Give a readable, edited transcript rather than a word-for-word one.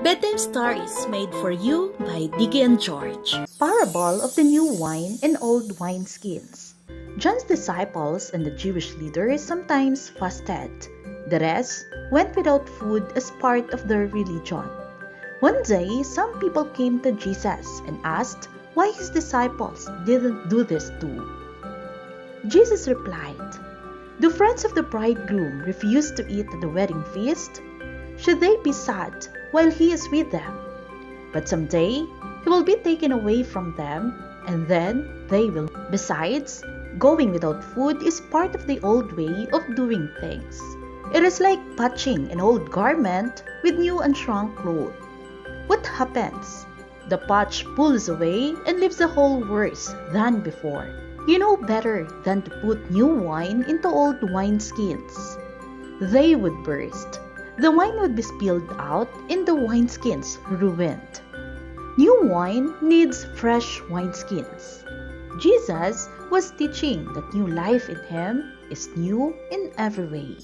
Bedtime Stories made for you by Diggy and George. Parable of the new wine and old wineskins. John's disciples and the Jewish leaders sometimes fasted. The rest went without food as part of their religion. One day, some people came to Jesus and asked why his disciples didn't do this too. Jesus replied, "Do friends of the bridegroom refuse to eat at the wedding feast? Should they be sad while he is with them? But someday he will be taken away from them, and then they will. Besides, going without food is part of the old way of doing things. It is like patching an old garment with new and shrunk clothes. What happens? The patch pulls away and leaves the hole worse than before. You know better than to put new wine into old wineskins. They would burst. The wine would be spilled out and the wineskins ruined. New wine needs fresh wineskins." Jesus was teaching that new life in him is new in every way.